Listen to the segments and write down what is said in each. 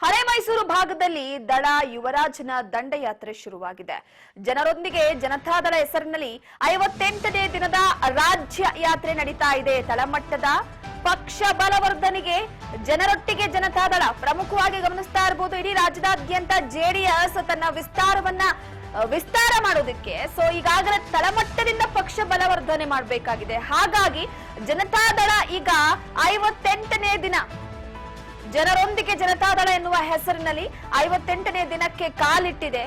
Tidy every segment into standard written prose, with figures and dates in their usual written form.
ಹಳೆ ಮೈಸೂರು ಭಾಗದಲ್ಲಿ ದಳ ಯುವರಾಜನ ದಂಡಯಾತ್ರೆ ಶುರುವಾಗಿದೆ. ಜನರೊಂದಿಗೆ ಜನತಾದಳ ಹೆಸರಿನಲ್ಲಿ 58ನೇ ದಿನದ ರಾಜ್ಯ ಯಾತ್ರೆ ನಡೀತಾ ಇದೆ. ತಳಮಟ್ಟದ ಪಕ್ಷ ಬಲವರ್ಧನೆಗೆ ಜನರೊಟ್ಟಿಗೆ ಜನತಾದಳ ಪ್ರಮುಖವಾಗಿ ಗಮನಿಸ್ತಾ ಇರಬಹುದು. ಇಡೀ ರಾಜ್ಯದಾದ್ಯಂತ ಜೆಡಿಎಸ್ ತನ್ನ ವಿಸ್ತಾರ ಮಾಡೋದಕ್ಕೆ ಈಗಾಗಲೇ ತಳಮಟ್ಟದಿಂದ ಪಕ್ಷ ಬಲವರ್ಧನೆ ಮಾಡಬೇಕಾಗಿದೆ. ಹಾಗಾಗಿ ಜನತಾದಳ ಈಗ 58ನೇ ದಿನ ಜನರೊಂದಿಗೆ ಜನತಾದಳ ಎನ್ನುವ ಹೆಸರಿನಲ್ಲಿ 58ನೇ ದಿನಕ್ಕೆ ಕಾಲಿಟ್ಟಿದೆ.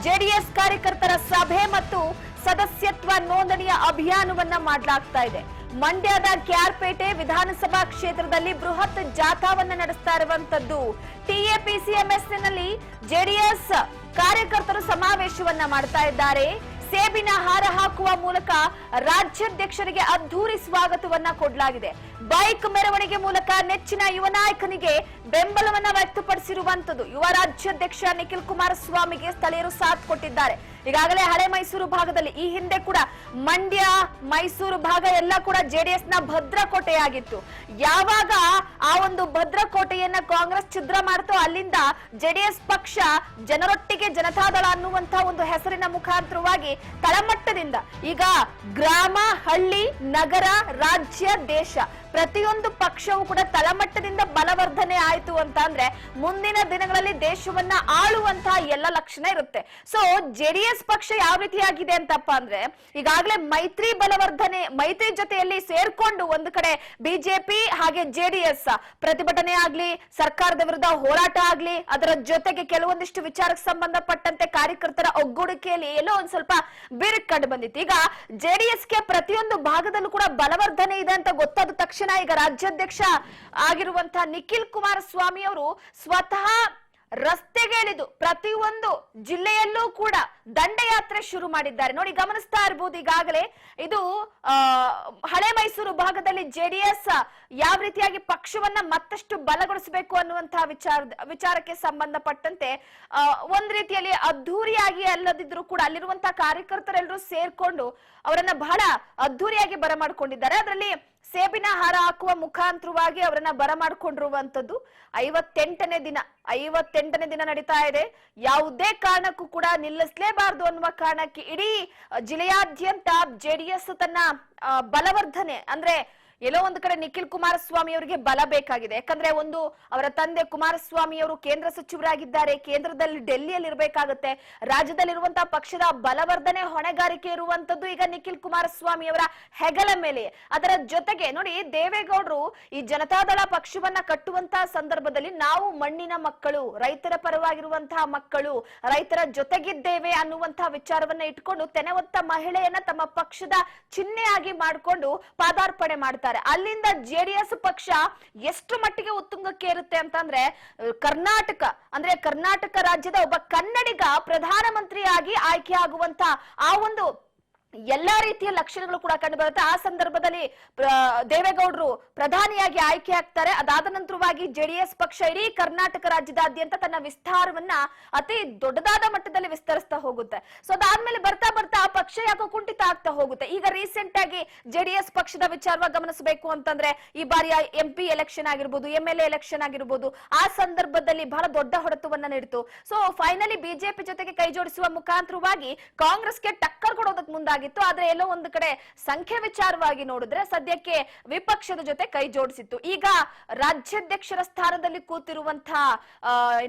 ಜೆಡಿಎಸ್ ಕಾರ್ಯಕರ್ತರ ಸಭೆ ಮತ್ತು ಸದಸ್ಯತ್ವ ನೋಂದಣಿಯ ಅಭಿಯಾನವನ್ನ ಮಾಡಲಾಗ್ತಾ ಇದೆ. ಮಂಡ್ಯದ ಕ್ಯಾರ್ಪೇಟೆ ವಿಧಾನಸಭಾ ಕ್ಷೇತ್ರದಲ್ಲಿ ಬೃಹತ್ ಜಾಥಾವನ್ನ ನಡೆಸ್ತಾ ಇರುವಂತದ್ದು. ಟಿಎಪಿಸಿಎಂಎಸ್ ನಲ್ಲಿ ಜೆಡಿಎಸ್ ಕಾರ್ಯಕರ್ತರು ಸಮಾವೇಶವನ್ನ ಮಾಡ್ತಾ ಇದ್ದಾರೆ. ಸೇಬಿನ ಹಾರ ಹಾಕುವ ಮೂಲಕ ರಾಜ್ಯಾಧ್ಯಕ್ಷರಿಗೆ ಅದ್ಧೂರಿ ಸ್ವಾಗತವನ್ನ ಕೊಡಲಾಗಿದೆ. ಬೈಕ್ ಮೆರವಣಿಗೆ ಮೂಲಕ ನೆಚ್ಚಿನ ಯುವ ನಾಯಕನಿಗೆ ಬೆಂಬಲವನ್ನ ವ್ಯಕ್ತಪಡಿಸಿರುವಂತದ್ದು. ಯುವ ರಾಜ್ಯಾಧ್ಯಕ್ಷ ನಿಖಿಲ್ ಕುಮಾರಸ್ವಾಮಿಗೆ ಸ್ಥಳೀಯರು ಸಾಥ್ ಕೊಟ್ಟಿದ್ದಾರೆ. ಈಗಾಗಲೇ ಹಳೆ ಮೈಸೂರು ಭಾಗದಲ್ಲಿ ಈ ಹಿಂದೆ ಕೂಡ ಮಂಡ್ಯ ಮೈಸೂರು ಭಾಗ ಎಲ್ಲ ಕೂಡ ಜೆಡಿಎಸ್ ನ ಭದ್ರಕೋಟೆಯಾಗಿತ್ತು. ಯಾವಾಗ ಆ ಒಂದು ಭದ್ರಕೋಟೆಯನ್ನ ಕಾಂಗ್ರೆಸ್ ಛಿದ್ರ ಮಾಡ್ತೋ ಅಲ್ಲಿಂದ ಜೆಡಿಎಸ್ ಪಕ್ಷ ಜನರೊಟ್ಟಿಗೆ ಜನತಾದಳ ಅನ್ನುವಂತಹ ಒಂದು ಹೆಸರಿನ ಮುಖಾಂತರವಾಗಿ ತಳಮಟ್ಟದಿಂದ ಈಗ ಗ್ರಾಮ, ಹಳ್ಳಿ, ನಗರ, ರಾಜ್ಯ, ದೇಶ ಪ್ರತಿಯೊಂದು ಪಕ್ಷವೂ ಕೂಡ ತಳಮಟ್ಟದಿಂದ ಬಲವರ್ಧನೆ ಆಯ್ತು ಅಂತ ಅಂದ್ರೆ ಮುಂದಿನ ದಿನಗಳಲ್ಲಿ ದೇಶವನ್ನ ಆಳುವಂತಹ ಎಲ್ಲ ಲಕ್ಷಣ ಇರುತ್ತೆ. ಜೆಡಿಎಸ್ ಪಕ್ಷ ಯಾವ ರೀತಿಯಾಗಿದೆ ಅಂತಪ್ಪ ಅಂದ್ರೆ ಈಗಾಗಲೇ ಮೈತ್ರಿ ಜೊತೆಯಲ್ಲಿ ಸೇರ್ಕೊಂಡು ಒಂದು ಕಡೆ ಬಿಜೆಪಿ ಹಾಗೆ ಜೆಡಿಎಸ್ ಪ್ರತಿಭಟನೆ ಆಗ್ಲಿ, ಸರ್ಕಾರದ ವಿರುದ್ಧ ಹೋರಾಟ ಆಗ್ಲಿ, ಅದರ ಜೊತೆಗೆ ಕೆಲವೊಂದಿಷ್ಟು ವಿಚಾರಕ್ಕೆ ಸಂಬಂಧಪಟ್ಟಂತೆ ಕಾರ್ಯಕರ್ತರ ಒಗ್ಗೂಡಿಕೆಯಲ್ಲಿ ಎಲ್ಲೋ ಒಂದ್ ಸ್ವಲ್ಪ ಬಿರುಕು ಕಂಡು ಬಂದಿತ್ತು. ಈಗ ಜೆಡಿಎಸ್ಗೆ ಪ್ರತಿಯೊಂದು ಭಾಗದಲ್ಲೂ ಕೂಡ ಬಲವರ್ಧನೆ ಇದೆ ಅಂತ ಗೊತ್ತಾದ ತಕ್ಷಣ ಈಗ ರಾಜ್ಯಾಧ್ಯಕ್ಷ ಆಗಿರುವಂತಹ ನಿಖಿಲ್ ಕುಮಾರಸ್ವಾಮಿ ಅವರು ಸ್ವತಃ ರಸ್ತೆಗೆ ಇಳಿದು ಪ್ರತಿಯೊಂದು ಜಿಲ್ಲೆಯಲ್ಲೂ ಕೂಡ ದಂಡಯಾತ್ರೆ ಶುರು ಮಾಡಿದ್ದಾರೆ. ನೋಡಿ, ಗಮನಿಸ್ತಾ ಇರಬಹುದು. ಈಗಾಗಲೇ ಇದು ಹಳೆ ಮೈಸೂರು ಭಾಗದಲ್ಲಿ ಜೆಡಿಎಸ್ ಯಾವ ರೀತಿಯಾಗಿ ಪಕ್ಷವನ್ನ ಮತ್ತಷ್ಟು ಬಲಗೊಳಿಸಬೇಕು ಅನ್ನುವಂತಹ ವಿಚಾರಕ್ಕೆ ಸಂಬಂಧಪಟ್ಟಂತೆ ಒಂದ್ ರೀತಿಯಲ್ಲಿ ಅದ್ಧೂರಿಯಾಗಿ ಅಲ್ಲದಿದ್ರು ಕೂಡ ಅಲ್ಲಿರುವಂತಹ ಕಾರ್ಯಕರ್ತರೆಲ್ಲರೂ ಸೇರ್ಕೊಂಡು ಅವರನ್ನ ಬಹಳ ಅದ್ಧೂರಿಯಾಗಿ ಬರಮಾಡ್ಕೊಂಡಿದ್ದಾರೆ. ಅದರಲ್ಲಿ ಸೇಬಿನ ಹಾರ ಹಾಕುವ ಮುಖಾಂತರವಾಗಿ ಅವರನ್ನ ಬರಮಾಡ್ಕೊಂಡಿರುವಂತದ್ದು 58ನೇ ದಿನ ನಡೀತಾ ಇದೆ. ಯಾವುದೇ ಕಾರಣಕ್ಕೂ ಕೂಡ ನಿಲ್ಲಿಸಲೇಬಾರದು ಅನ್ನುವ ಕಾರಣಕ್ಕೆ ಇಡೀ ಜಿಲ್ಲೆಯಾದ್ಯಂತ ಜೆಡಿಎಸ್ ತನ್ನ ಬಲವರ್ಧನೆ ಅಂದ್ರೆ ಎಲ್ಲೋ ಒಂದು ಕಡೆ ನಿಖಿಲ್ ಕುಮಾರಸ್ವಾಮಿ ಅವರಿಗೆ ಬಲ ಬೇಕಾಗಿದೆ. ಯಾಕಂದ್ರೆ ಒಂದು ಅವರ ತಂದೆ ಕುಮಾರಸ್ವಾಮಿ ಅವರು ಕೇಂದ್ರ ಸಚಿವರಾಗಿದ್ದಾರೆ, ಕೇಂದ್ರದಲ್ಲಿ ಡೆಲ್ಲಿಯಲ್ಲಿ ಇರಬೇಕಾಗುತ್ತೆ. ರಾಜ್ಯದಲ್ಲಿರುವಂತಹ ಪಕ್ಷದ ಬಲವರ್ಧನೆ ಹೊಣೆಗಾರಿಕೆ ಇರುವಂತದ್ದು ಈಗ ನಿಖಿಲ್ ಕುಮಾರಸ್ವಾಮಿ ಅವರ ಹೆಗಲ ಮೇಲೆ. ಅದರ ಜೊತೆಗೆ ನೋಡಿ, ದೇವೇಗೌಡರು ಈ ಜನತಾದಳ ಪಕ್ಷವನ್ನ ಕಟ್ಟುವಂತಹ ಸಂದರ್ಭದಲ್ಲಿ ನಾವು ಮಣ್ಣಿನ ಮಕ್ಕಳು, ರೈತರ ಪರವಾಗಿರುವಂತಹ ಮಕ್ಕಳು, ರೈತರ ಜೊತೆಗಿದ್ದೇವೆ ಅನ್ನುವಂತಹ ವಿಚಾರವನ್ನ ಇಟ್ಕೊಂಡು ತೆನೆ ಹೊತ್ತ ಮಹಿಳೆಯನ್ನ ತಮ್ಮ ಪಕ್ಷದ ಚಿಹ್ನೆಯಾಗಿ ಮಾಡಿಕೊಂಡು ಪಾದಾರ್ಪಣೆ ಮಾಡ್ತಾರೆ. ಅಲ್ಲಿಂದ ಜೆಡಿಎಸ್ ಪಕ್ಷ ಎಷ್ಟು ಮಟ್ಟಿಗೆ ಉತ್ತುಂಗಕ್ಕೆ ಇರುತ್ತೆ ಅಂತಂದ್ರೆ ಕರ್ನಾಟಕ ರಾಜ್ಯದ ಒಬ್ಬ ಕನ್ನಡಿಗ ಪ್ರಧಾನಮಂತ್ರಿಯಾಗಿ ಆಯ್ಕೆ ಆಗುವಂತ ಆ ಒಂದು ಎಲ್ಲಾ ರೀತಿಯ ಲಕ್ಷಣಗಳು ಕೂಡ ಕಂಡು ಬರುತ್ತೆ. ಆ ಸಂದರ್ಭದಲ್ಲಿ ದೇವೇಗೌಡರು ಪ್ರಧಾನಿಯಾಗಿ ಆಯ್ಕೆ ಆಗ್ತಾರೆ. ಅದಾದ ನಂತರವಾಗಿ ಜೆಡಿಎಸ್ ಪಕ್ಷ ಇಡೀ ಕರ್ನಾಟಕ ರಾಜ್ಯದಾದ್ಯಂತ ತನ್ನ ವಿಸ್ತಾರವನ್ನ ಅತಿ ದೊಡ್ಡದಾದ ಮಟ್ಟದಲ್ಲಿ ವಿಸ್ತರಿಸ್ತಾ ಹೋಗುತ್ತೆ. ಅದಾದ್ಮೇಲೆ ಬರ್ತಾ ಬರ್ತಾ ಆ ಪಕ್ಷ ಯಾಕೋ ಕುಂಠಿತ ಆಗ್ತಾ ಹೋಗುತ್ತೆ. ಈಗ ರೀಸೆಂಟ್ ಆಗಿ ಜೆಡಿಎಸ್ ಪಕ್ಷದ ವಿಚಾರವಾಗಿ ಗಮನಿಸಬೇಕು ಅಂತಂದ್ರೆ ಈ ಬಾರಿಯ MP ಎಲೆಕ್ಷನ್ ಆಗಿರ್ಬೋದು, MLA ಎಲೆಕ್ಷನ್ ಆಗಿರ್ಬೋದು, ಆ ಸಂದರ್ಭದಲ್ಲಿ ಬಹಳ ದೊಡ್ಡ ಹೊಡೆತವನ್ನ ನೀಡಿತು. ಫೈನಲಿ ಬಿಜೆಪಿ ಜೊತೆಗೆ ಕೈ ಜೋಡಿಸುವ ಮುಖಾಂತರವಾಗಿ ಕಾಂಗ್ರೆಸ್ಗೆ ಟಕ್ಕರ್ ಕೊಡೋದಕ್ಕೆ ಮುಂದಾಗಿ ಆದ್ರೆ ಎಲ್ಲೋ ಒಂದು ಕಡೆ ಸಂಖ್ಯೆ ವಿಚಾರವಾಗಿ ನೋಡಿದ್ರೆ ಸದ್ಯಕ್ಕೆ ವಿಪಕ್ಷದ ಜೊತೆ ಕೈ ಜೋಡಿಸಿತ್ತು. ಈಗ ರಾಜ್ಯಾಧ್ಯಕ್ಷರ ಸ್ಥಾನದಲ್ಲಿ ಕೂತಿರುವಂತಹ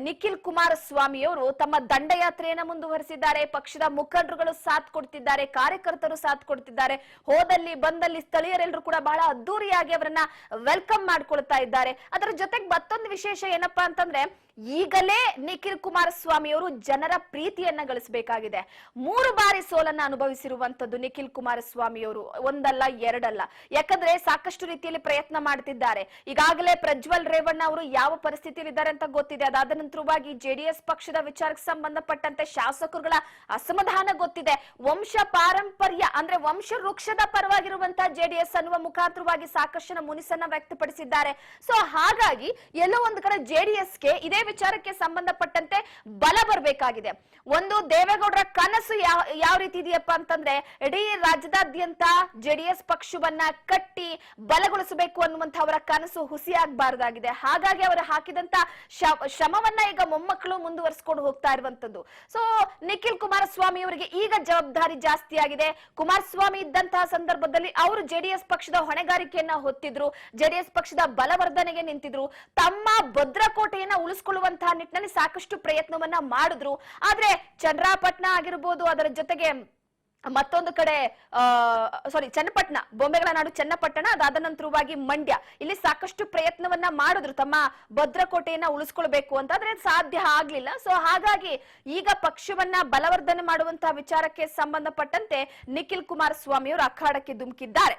ನಿಖಿಲ್ ಕುಮಾರಸ್ವಾಮಿ ಅವರು ತಮ್ಮ ದಂಡಯಾತ್ರೆಯನ್ನ ಮುಂದುವರಿಸಿದ್ದಾರೆ. ಪಕ್ಷದ ಮುಖಂಡರುಗಳು ಸಾಥ್ ಕೊಡ್ತಿದ್ದಾರೆ, ಕಾರ್ಯಕರ್ತರು ಸಾಥ್ ಕೊಡ್ತಿದ್ದಾರೆ. ಹೋದಲ್ಲಿ ಬಂದಲ್ಲಿ ಸ್ಥಳೀಯರೆಲ್ಲರೂ ಕೂಡ ಬಹಳ ಅದ್ದೂರಿಯಾಗಿ ಅವರನ್ನ ವೆಲ್ಕಮ್ ಮಾಡ್ಕೊಳ್ತಾ ಇದ್ದಾರೆ. ಅದರ ಜೊತೆಗೆ ಮತ್ತೊಂದು ವಿಶೇಷ ಏನಪ್ಪಾ ಅಂತಂದ್ರೆ ಈಗಲೇ ನಿಖಿಲ್ ಕುಮಾರಸ್ವಾಮಿ ಅವರು ಜನರ ಪ್ರೀತಿಯನ್ನ ಗಳಿಸಬೇಕಾಗಿದೆ. 3 ಬಾರಿ ಸೋಲನ್ನ ಅನುಭವಿಸಿರುವಂತದ್ದು ನಿಖಿಲ್ ಕುಮಾರಸ್ವಾಮಿ ಅವರು, ಒಂದಲ್ಲ ಎರಡಲ್ಲ. ಯಾಕಂದ್ರೆ ಸಾಕಷ್ಟು ರೀತಿಯಲ್ಲಿ ಪ್ರಯತ್ನ ಮಾಡ್ತಿದ್ದಾರೆ. ಈಗಾಗಲೇ ಪ್ರಜ್ವಲ್ ರೇವಣ್ಣ ಅವರು ಯಾವ ಪರಿಸ್ಥಿತಿಯಲ್ಲಿ ಇದ್ದಾರೆ ಅಂತ ಗೊತ್ತಿದೆ. ಅದಾದ ನಂತರವಾಗಿ ಜೆಡಿಎಸ್ ಪಕ್ಷದ ವಿಚಾರಕ್ಕೆ ಸಂಬಂಧಪಟ್ಟಂತೆ ಶಾಸಕರುಗಳ ಅಸಮಾಧಾನ ಗೊತ್ತಿದೆ. ವಂಶ ಪಾರಂಪರ್ಯ ಅಂದ್ರೆ ವಂಶ ವೃಕ್ಷದ ಪರವಾಗಿರುವಂತಹ ಜೆಡಿಎಸ್ ಅನ್ನುವ ಮುಖಾಂತರವಾಗಿ ಸಾಕಷ್ಟು ಮುನಿಸನ್ನ ವ್ಯಕ್ತಪಡಿಸಿದ್ದಾರೆ. ಹಾಗಾಗಿ ಎಲ್ಲೋ ಒಂದು ಕಡೆ ಜೆಡಿಎಸ್ಗೆ ಇದೇ ವಿಚಾರಕ್ಕೆ ಸಂಬಂಧಪಟ್ಟಂತೆ ಬಲ ಬರಬೇಕಾಗಿದೆ. ಒಂದು ದೇವೇಗೌಡರ ಕನಸು ಯಾವ ರೀತಿ ಇದೆಯಪ್ಪ ಅಂತಂದ್ರೆ ಇಡೀ ರಾಜ್ಯದಾದ್ಯಂತ ಜೆಡಿಎಸ್ ಪಕ್ಷವನ್ನ ಕಟ್ಟಿ ಬಲಗೊಳಿಸಬೇಕು ಅನ್ನುವಂತ ಅವರ ಕನಸು ಹುಸಿಯಾಗಬಾರದಾಗಿದೆ. ಹಾಗಾಗಿ ಅವರು ಹಾಕಿದಂತ ಶ್ರಮವನ್ನ ಈಗ ಮೊಮ್ಮಕ್ಕಳು ಮುಂದುವರಿಸಿಕೊಂಡು ಹೋಗ್ತಾ ಇರುವಂತದ್ದು. ಸೊ ನಿಖಿಲ್ ಕುಮಾರಸ್ವಾಮಿ ಅವರಿಗೆ ಈಗ ಜವಾಬ್ದಾರಿ ಜಾಸ್ತಿ ಆಗಿದೆ. ಕುಮಾರಸ್ವಾಮಿ ಇದ್ದಂತಹ ಸಂದರ್ಭದಲ್ಲಿ ಅವರು ಜೆಡಿಎಸ್ ಪಕ್ಷದ ಹೊಣೆಗಾರಿಕೆಯನ್ನ ಹೊತ್ತಿದ್ರು, ಜೆಡಿಎಸ್ ಪಕ್ಷದ ಬಲವರ್ಧನೆಗೆ ನಿಂತಿದ್ರು, ತಮ್ಮ ಭದ್ರಕೋಟೆಯನ್ನ ಉಳಿಸಿಕೊಳ್ಳುವಂತಹ ನಿಟ್ಟಿನಲ್ಲಿ ಸಾಕಷ್ಟು ಪ್ರಯತ್ನವನ್ನ ಮಾಡಿದ್ರು. ಆದ್ರೆ ಚನ್ನರಾಪಟ್ಟಣ ಆಗಿರ್ಬೋದು, ಅದರ ಜೊತೆಗೆ ಮತ್ತೊಂದು ಕಡೆ ಚನ್ನಪಟ್ಟಣ, ಬೊಂಬೆಗಳ ನಾಡು ಚನ್ನಪಟ್ಟಣ, ಅದಾದ ನಂತರವಾಗಿ ಮಂಡ್ಯ, ಇಲ್ಲಿ ಸಾಕಷ್ಟು ಪ್ರಯತ್ನವನ್ನ ಮಾಡಿದ್ರು ತಮ್ಮ ಭದ್ರಕೋಟೆಯನ್ನ ಉಳಿಸ್ಕೊಳ್ಬೇಕು ಅಂತ. ಆದ್ರೆ ಸಾಧ್ಯ ಆಗ್ಲಿಲ್ಲ. ಸೊ ಹಾಗಾಗಿ ಈಗ ಪಕ್ಷವನ್ನ ಬಲವರ್ಧನೆ ಮಾಡುವಂತಹ ವಿಚಾರಕ್ಕೆ ಸಂಬಂಧಪಟ್ಟಂತೆ ನಿಖಿಲ್ ಕುಮಾರಸ್ವಾಮಿ ಅವರು ಅಖಾಡಕ್ಕೆ ಧುಮುಕಿದ್ದಾರೆ.